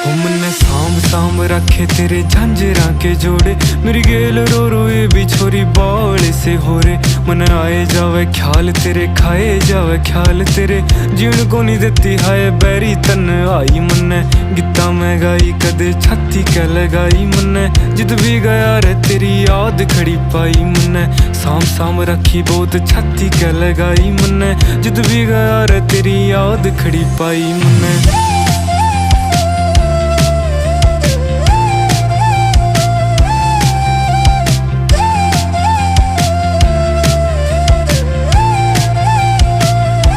मन्ने सांभ सांभ रखे तेरे झांझरा के जोड़े, मेरी गेल रो रो ये भी छोरी बावले से हो रे। मन आए जावे ख्याल तेरे, खाए जावे ख्याल तेरे, जीण को नहीं देती हाय बैरी तन आई। मन्ने गीता मैं गाई कदे छाती कै लगाई, मन्ने जिद भी गया रे तेरी याद खड़ी पाई। मन्ने सांभ सांभ रखी बहुत छाती कै लगाई, मन्ने जिद भी गया रे तेरी याद खड़ी पाई। मन्ने